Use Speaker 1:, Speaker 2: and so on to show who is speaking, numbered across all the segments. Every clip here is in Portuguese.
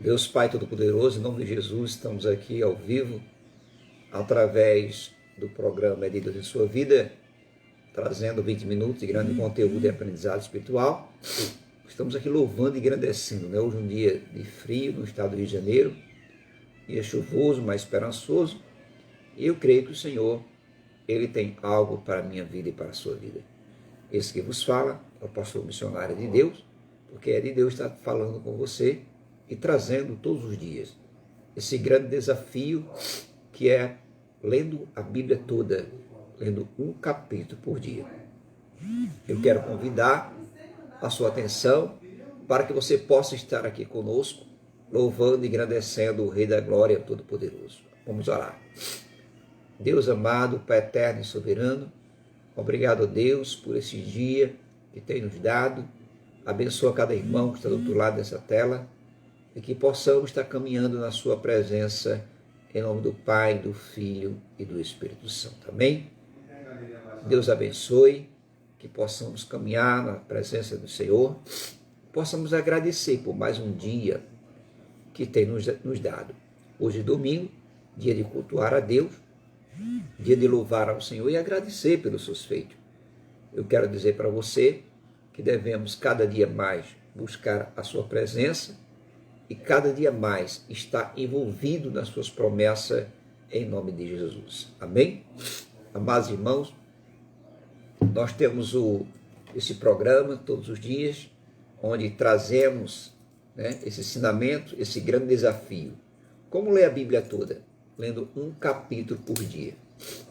Speaker 1: Deus Pai Todo-Poderoso, em nome de Jesus, estamos aqui ao vivo, através do programa de Deus em Sua Vida, trazendo 20 minutos de grande conteúdo e aprendizado espiritual. Estamos aqui louvando e agradecendo, né? Hoje um dia de frio no estado do Rio de Janeiro, dia chuvoso, mas esperançoso, e eu creio que o Senhor, Ele tem algo para a minha vida e para a sua vida. Esse que vos fala é o pastor missionário de Deus, porque é de Deus estar falando com você e trazendo todos os dias esse grande desafio que é lendo a Bíblia toda, lendo um capítulo por dia. Eu quero convidar a sua atenção para que você possa estar aqui conosco, louvando e agradecendo o Rei da Glória Todo-Poderoso. Vamos orar. Deus amado, Pai eterno e soberano, obrigado a Deus por esse dia que tem nos dado. Abençoa cada irmão que está do outro lado dessa tela e que possamos estar caminhando na sua presença, em nome do Pai, do Filho e do Espírito Santo. Amém? Deus abençoe, que possamos caminhar na presença do Senhor, possamos agradecer por mais um dia que tem nos dado. Hoje é domingo, dia de cultuar a Deus, dia de louvar ao Senhor e agradecer pelos seus feitos. Eu quero dizer para você que devemos cada dia mais buscar a sua presença e cada dia mais estar envolvido nas suas promessas em nome de Jesus. Amém? Amados irmãos, nós temos esse programa todos os dias, onde trazemos, né, esse ensinamento, esse grande desafio. Como ler a Bíblia toda? Lendo um capítulo por dia.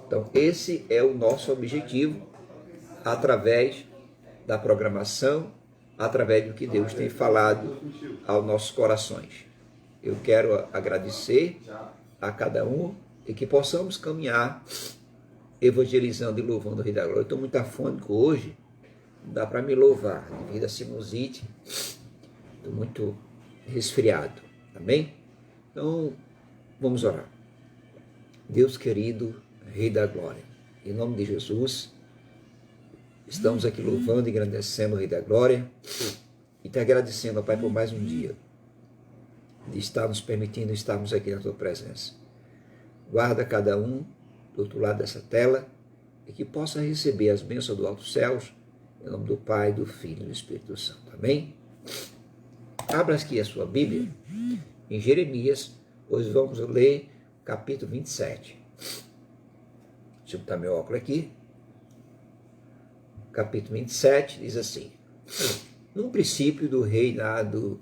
Speaker 1: Então, esse é o nosso objetivo, através da programação, através do que Deus tem falado aos nossos corações. Eu quero agradecer a cada um e que possamos caminhar evangelizando e louvando o Rei da Glória. Eu estou muito afônico hoje, não dá para me louvar, devido à sinusite, estou muito resfriado, amém? Então, vamos orar. Deus querido, Rei da Glória, em nome de Jesus, estamos aqui louvando e agradecendo o Rei da Glória e te agradecendo, Pai, por mais um dia de estar nos permitindo estarmos aqui na tua presença. Guarda cada um do outro lado dessa tela e que possa receber as bênçãos do alto céus, em nome do Pai, do Filho e do Espírito Santo. Amém? Abra aqui a sua Bíblia em Jeremias. Hoje vamos ler capítulo 27. Deixa eu botar meu óculos aqui. Capítulo 27 diz assim: no princípio do reinado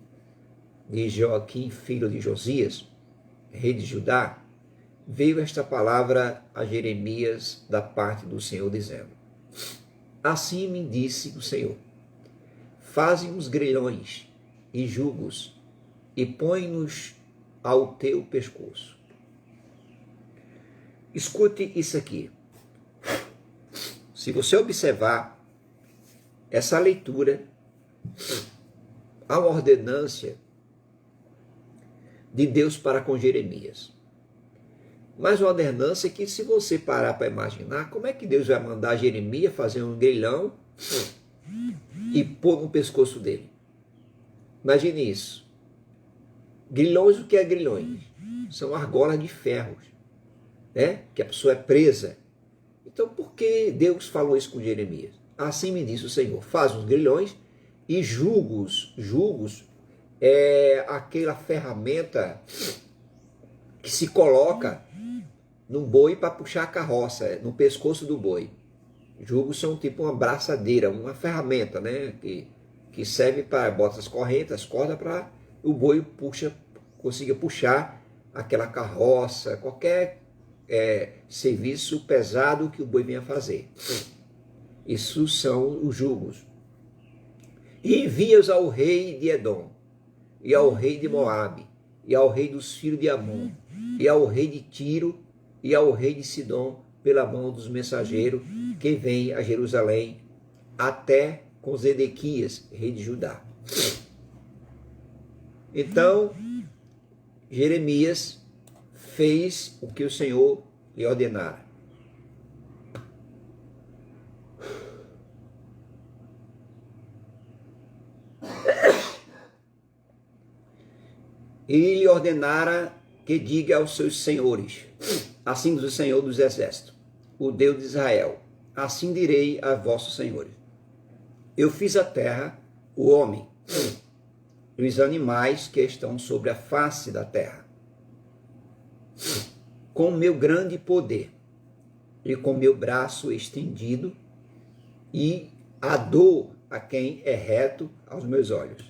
Speaker 1: de Joaquim, filho de Josias, rei de Judá, veio esta palavra a Jeremias da parte do Senhor, dizendo: assim me disse o Senhor, faze uns grilhões e jugos e põe-nos ao teu pescoço. Escute isso aqui. Se você observar essa leitura, há uma ordenância de Deus para com Jeremias. Mas uma ordenança que, se você parar para imaginar, como é que Deus vai mandar Jeremias fazer um grilhão e pôr no pescoço dele? Imagine isso. Grilhões, o que é grilhões? São argolas de ferros, né? Que a pessoa é presa. Então, por que Deus falou isso com Jeremias? Assim me disse o Senhor, faz uns grilhões e jugos. Jugos é aquela ferramenta que se coloca num boi para puxar a carroça, no pescoço do boi. Jugos são tipo uma braçadeira, uma ferramenta, né? Que serve para botar as correntes, as cordas, para o boi consiga puxar aquela carroça, qualquer serviço pesado que o boi venha fazer. Isso são os jugos. E envia-os ao rei de Edom, e ao rei de Moabe, e ao rei dos filhos de Amon, e ao rei de Tiro, e ao rei de Sidom, pela mão dos mensageiros que vêm a Jerusalém, até com Zedequias, rei de Judá. Então, Jeremias fez o que o Senhor lhe ordenara. e lhe ordenara que diga aos seus senhores, assim diz o Senhor dos Exércitos, o Deus de Israel, assim direi a vossos senhores, eu fiz a terra, o homem, e os animais que estão sobre a face da terra, com meu grande poder, e com meu braço estendido, e a dor a quem é reto aos meus olhos.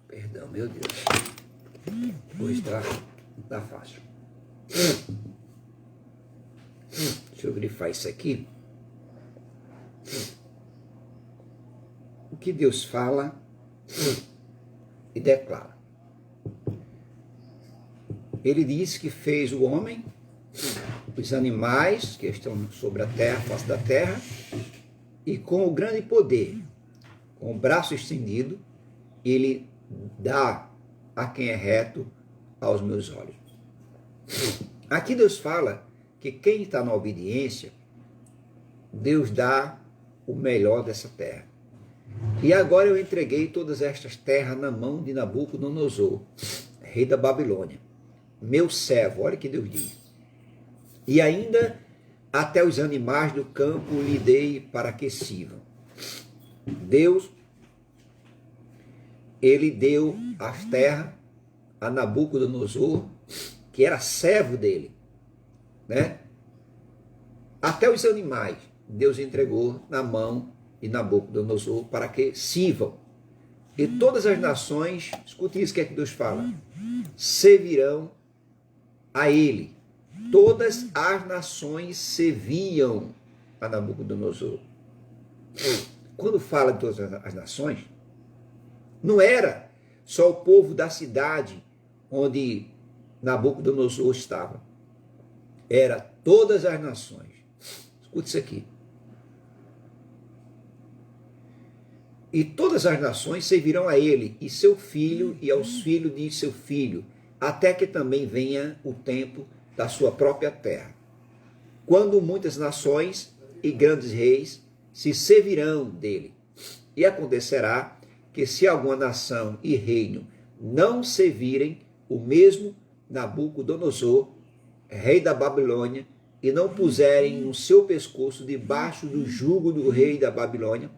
Speaker 1: Perdão, meu Deus. Hoje tá fácil. Deixa eu grifar isso aqui. O que Deus fala e declara. Ele diz que fez o homem, os animais que estão sobre a terra, face da terra, e com o grande poder, com o braço estendido, ele dá a quem é reto aos meus olhos. Aqui Deus fala que quem está na obediência, Deus dá o melhor dessa terra. E agora eu entreguei todas estas terras na mão de Nabucodonosor, rei da Babilônia, meu servo, olha o que Deus diz. E ainda até os animais do campo lhe dei para que sirvam. Deus, ele deu as terras a Nabucodonosor, que era servo dele, né? Até os animais Deus entregou na mão de Nabucodonosor para que sirvam. E todas as nações, escute isso que é que Deus fala, servirão a ele. Todas as nações serviam a Nabucodonosor. Quando fala de todas as nações, não era só o povo da cidade onde Nabucodonosor estava. Era todas as nações. Escute isso aqui. E todas as nações servirão a ele, e seu filho, e aos filhos de seu filho, até que também venha o tempo da sua própria terra, quando muitas nações e grandes reis se servirão dele. E acontecerá que se alguma nação e reino não servirem o mesmo Nabucodonosor, rei da Babilônia, e não puserem o seu pescoço debaixo do jugo do rei da Babilônia,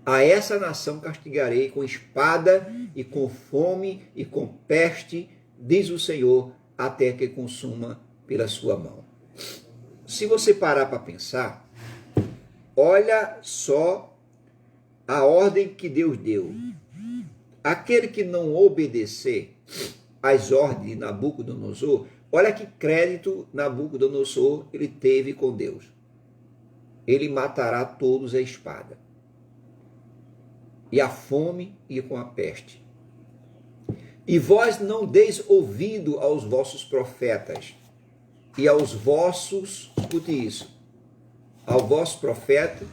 Speaker 1: a essa nação castigarei com espada e com fome e com peste, diz o Senhor, até que consuma pela sua mão. Se você parar para pensar, olha só a ordem que Deus deu. Aquele que não obedecer às ordens de Nabucodonosor, olha que crédito Nabucodonosor ele teve com Deus. Ele matará todos à espada, e a fome e com a peste. E vós não deis ouvido aos vossos profetas, e aos vossos, escute isso, ao vosso profeta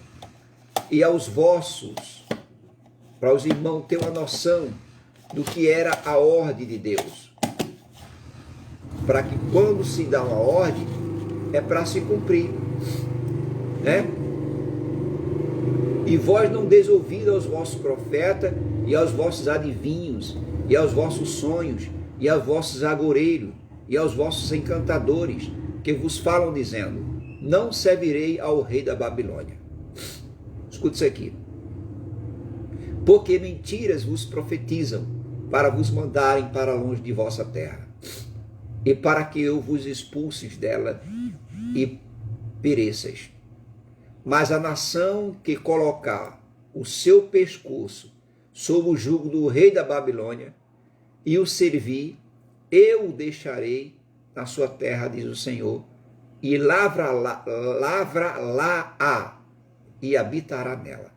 Speaker 1: e aos vossos, para os irmãos terem uma noção do que era a ordem de Deus. Para que quando se dá uma ordem, é para se cumprir, né? E vós não deis ouvido aos vossos profetas e aos vossos adivinhos, e aos vossos sonhos, e aos vossos agoreiros, e aos vossos encantadores, que vos falam dizendo, não servirei ao rei da Babilônia. Escute isso aqui. Porque mentiras vos profetizam, para vos mandarem para longe de vossa terra, e para que eu vos expulse dela e pereças. Mas a nação que colocar o seu pescoço sob o jugo do rei da Babilônia e o servir, eu o deixarei na sua terra, diz o Senhor, e lavra-la e habitará nela.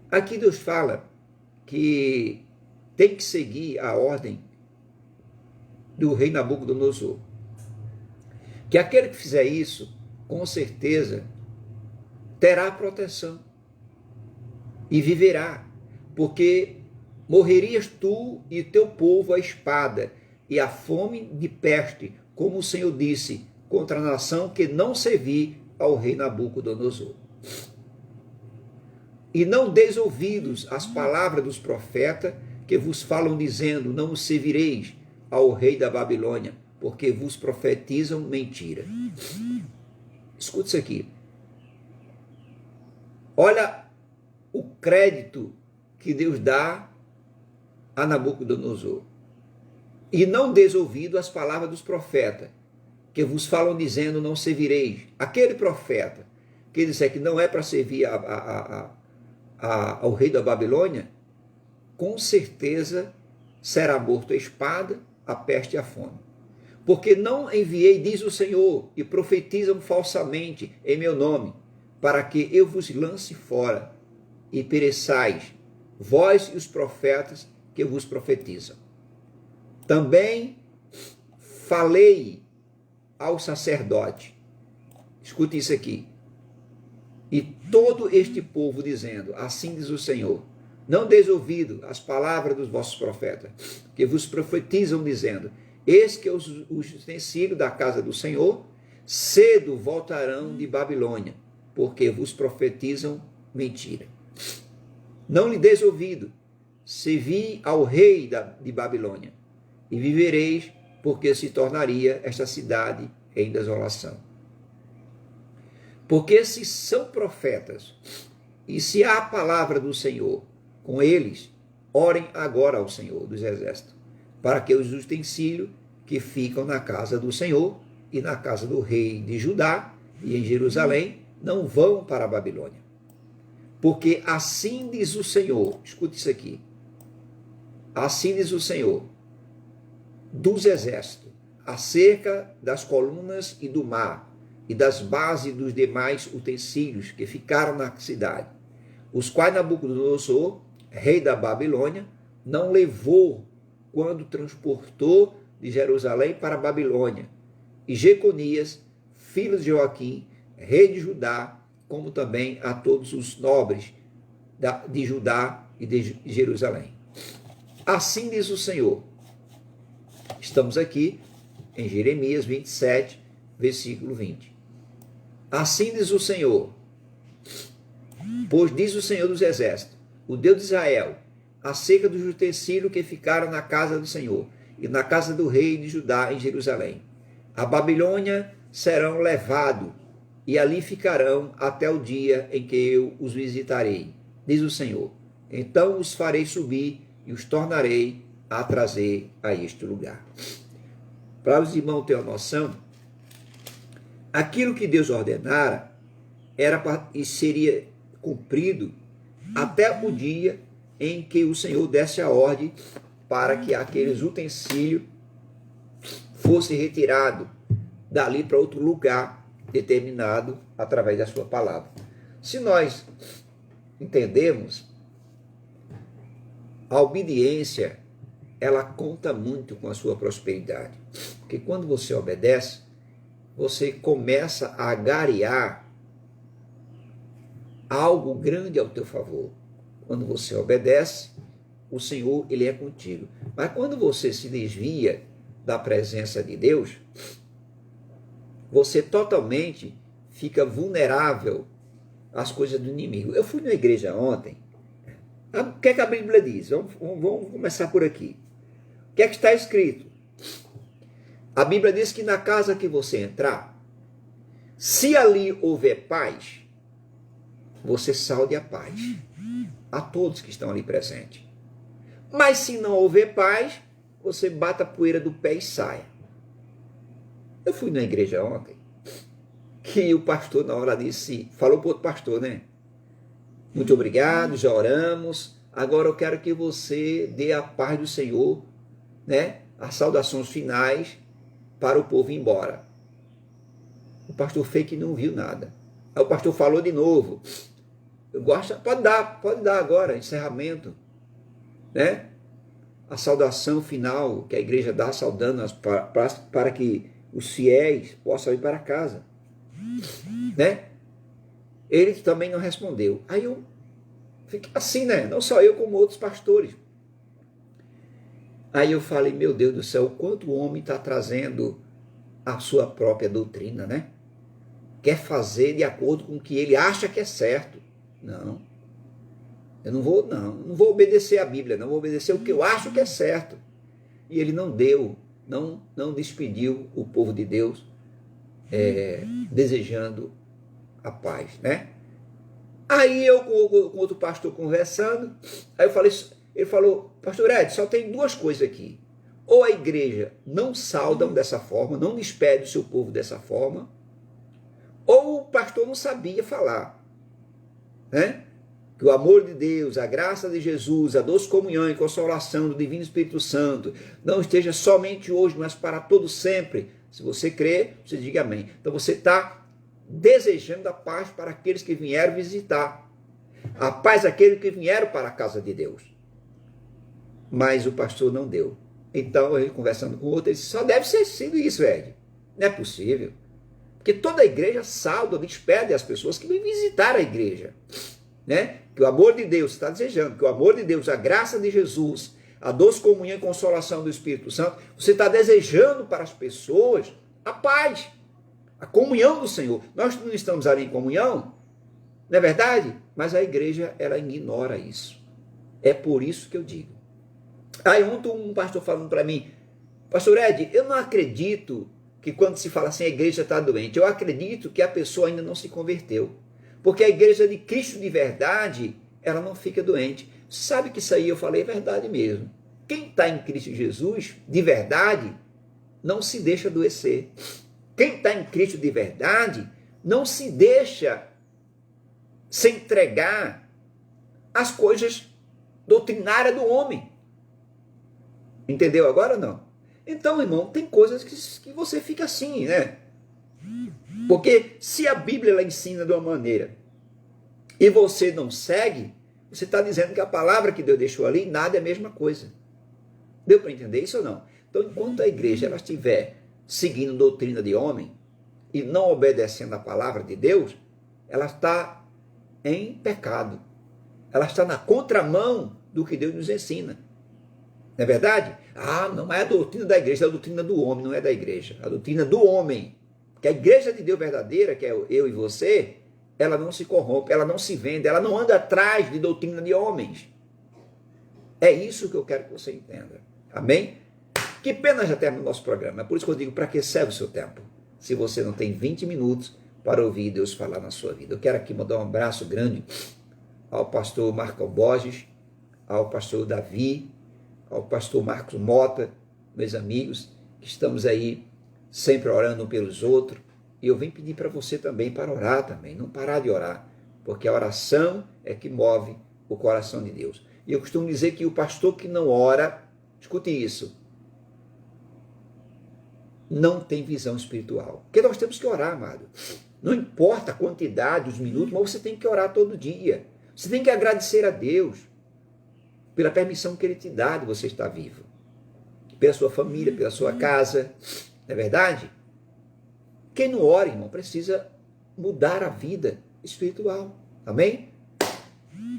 Speaker 1: Aqui Deus fala que tem que seguir a ordem do rei Nabucodonosor. Que aquele que fizer isso, com certeza, terá proteção e viverá, porque morrerias tu e teu povo à espada e à fome de peste, como o Senhor disse, contra a nação que não servir ao rei Nabucodonosor. E não deis ouvidos às palavras dos profetas que vos falam dizendo, não os servireis ao rei da Babilônia, porque vos profetizam mentira. Escute isso aqui. Olha o crédito que Deus dá a Nabucodonosor. E não deis ouvido às palavras dos profetas, que vos falam dizendo, não servireis. Aquele profeta que disser que não é para servir ao rei da Babilônia, com certeza será morto a espada, a peste e a fome. Porque não enviei, diz o Senhor, e profetizam falsamente em meu nome, para que eu vos lance fora e pereçais, vós e os profetas que vos profetizam. Também falei ao sacerdote, escute isso aqui, e todo este povo dizendo, assim diz o Senhor, não deis ouvido às palavras dos vossos profetas, que vos profetizam dizendo, eis que os utensílios da casa do Senhor cedo voltarão de Babilônia, porque vos profetizam mentira. Não lhe deis ouvido, servi ao rei de Babilônia, e vivereis, porque se tornaria esta cidade em desolação. Porque se são profetas, e se há a palavra do Senhor com eles, orem agora ao Senhor dos Exércitos, para que os utensílios que ficam na casa do Senhor e na casa do rei de Judá e em Jerusalém não vão para a Babilônia. Porque assim diz o Senhor, escute isso aqui, assim diz o Senhor dos Exércitos, acerca das colunas e do mar, e das bases dos demais utensílios que ficaram na cidade, os quais Nabucodonosor, rei da Babilônia, não levou quando transportou de Jerusalém para a Babilônia, e Jeconias, filho de Joaquim, rei de Judá, como também a todos os nobres de Judá e de Jerusalém. Assim diz o Senhor. Estamos aqui em Jeremias 27, versículo 20. Assim diz o Senhor, pois diz o Senhor dos Exércitos, o Deus de Israel, acerca dos utensílios que ficaram na casa do Senhor e na casa do rei de Judá em Jerusalém. A Babilônia serão levados e ali ficarão até o dia em que eu os visitarei, diz o Senhor. Então os farei subir e os tornarei a trazer a este lugar. Para os irmãos terem uma noção, aquilo que Deus ordenara e seria cumprido até o dia em que o Senhor desse a ordem para que aqueles utensílios fossem retirados dali para outro lugar determinado através da sua palavra. Se nós entendemos, a obediência, ela conta muito com a sua prosperidade. Porque quando você obedece, você começa a agariar algo grande ao teu favor. Quando você obedece, o Senhor, ele é contigo. Mas quando você se desvia da presença de Deus, você totalmente fica vulnerável às coisas do inimigo. Eu fui na igreja ontem. O que é que a Bíblia diz? Vamos começar por aqui. O que é que está escrito? A Bíblia diz que na casa que você entrar, se ali houver paz, você salde a paz a todos que estão ali presentes. Mas se não houver paz, você bata a poeira do pé e saia. Eu fui na igreja ontem, que o pastor na hora disse, falou para o outro pastor, né? Muito obrigado, já oramos, agora eu quero que você dê a paz do Senhor, né? As saudações finais para o povo ir embora. O pastor fez que não viu nada. Aí o pastor falou de novo. Eu gosto, pode dar agora, encerramento, né? A saudação final que a igreja dá saudando para que os fiéis possam ir para casa, né? Ele também não respondeu. Aí eu fiquei assim, né? Não só eu, como outros pastores. Aí eu falei, meu Deus do céu, quanto o homem está trazendo a sua própria doutrina, né? Quer fazer de acordo com o que ele acha que é certo. Não. Eu não vou obedecer a Bíblia, não vou obedecer o que eu acho que é certo. E ele não despediu o povo de Deus desejando a paz, né? Aí eu com outro pastor conversando, aí ele falou, pastor Ed, só tem duas coisas aqui. Ou a igreja não saudam dessa forma, não despede o seu povo dessa forma, ou o pastor não sabia falar, né? Que o amor de Deus, a graça de Jesus, a doce comunhão e consolação do Divino Espírito Santo não esteja somente hoje, mas para todo sempre. Se você crê, você diga amém. Então você está desejando a paz para aqueles que vieram visitar. A paz àqueles que vieram para a casa de Deus. Mas o pastor não deu. Então, eu conversando com o outro, ele disse, só deve ser sido isso, Ed. Não é possível. Porque toda a igreja sauda, despede as pessoas que vêm visitar a igreja. Né? Que o amor de Deus está desejando, que o amor de Deus, a graça de Jesus, a doce comunhão e consolação do Espírito Santo, você está desejando para as pessoas a paz, a comunhão do Senhor. Nós não estamos ali em comunhão, não é verdade? Mas a igreja, ela ignora isso. É por isso que eu digo. Aí ontem um pastor falando para mim, pastor Ed, eu não acredito que quando se fala assim, a igreja está doente. Eu acredito que a pessoa ainda não se converteu. Porque a igreja de Cristo de verdade, ela não fica doente. Sabe que isso aí eu falei é verdade mesmo. Quem está em Cristo Jesus, de verdade, não se deixa adoecer. Quem está em Cristo de verdade, não se deixa se entregar às coisas doutrinárias do homem. Entendeu agora ou não? Então, irmão, tem coisas que você fica assim, né? Porque se a Bíblia ela ensina de uma maneira e você não segue, você está dizendo que a palavra que Deus deixou ali, nada é a mesma coisa. Deu para entender isso ou não? Então, enquanto a igreja ela estiver seguindo doutrina de homem e não obedecendo a palavra de Deus, ela está em pecado. Ela está na contramão do que Deus nos ensina. Não é verdade? Ah, não é a doutrina da igreja, é a doutrina do homem, não é da igreja. A doutrina do homem. Que a igreja de Deus verdadeira, que é eu e você, ela não se corrompe, ela não se vende, ela não anda atrás de doutrina de homens. É isso que eu quero que você entenda. Amém? Que pena já termina o nosso programa. É por isso que eu digo, para que serve o seu tempo? Se você não tem 20 minutos para ouvir Deus falar na sua vida. Eu quero aqui mandar um abraço grande ao pastor Marco Borges, ao pastor Davi, ao pastor Marcos Mota, meus amigos, que estamos aí sempre orando um pelos outros. E eu venho pedir para você também para orar também, não parar de orar, porque a oração é que move o coração de Deus. E eu costumo dizer que o pastor que não ora, escute isso, não tem visão espiritual. Porque nós temos que orar, amado. Não importa a quantidade, os minutos, mas você tem que orar todo dia. Você tem que agradecer a Deus pela permissão que Ele te dá de você estar vivo. Pela sua família, pela sua casa. Não é verdade? Quem não ora, irmão, precisa mudar a vida espiritual. Amém?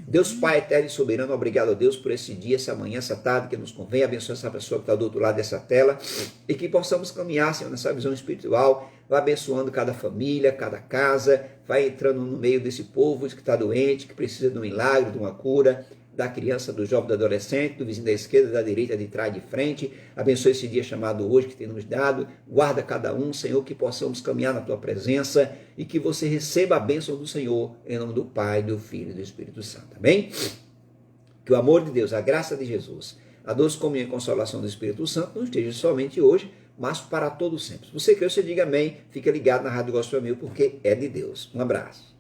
Speaker 1: Deus Pai eterno e soberano, obrigado a Deus por esse dia, essa manhã, essa tarde que nos convém. Abençoe essa pessoa que está do outro lado dessa tela e que possamos caminhar, Senhor, nessa visão espiritual. Vai abençoando cada família, cada casa, vai entrando no meio desse povo que está doente, que precisa de um milagre, de uma cura, da criança, do jovem, do adolescente, do vizinho da esquerda, da direita, de trás, de frente. Abençoe esse dia chamado hoje que tem nos dado. Guarda cada um, Senhor, que possamos caminhar na Tua presença e que você receba a bênção do Senhor em nome do Pai, do Filho e do Espírito Santo. Amém? Que o amor de Deus, a graça de Jesus, a doce comunhão e consolação do Espírito Santo não esteja somente hoje, mas para todo sempre. Se você crê, você diga amém. Fica ligado na Rádio Gospel Mil, porque é de Deus. Um abraço.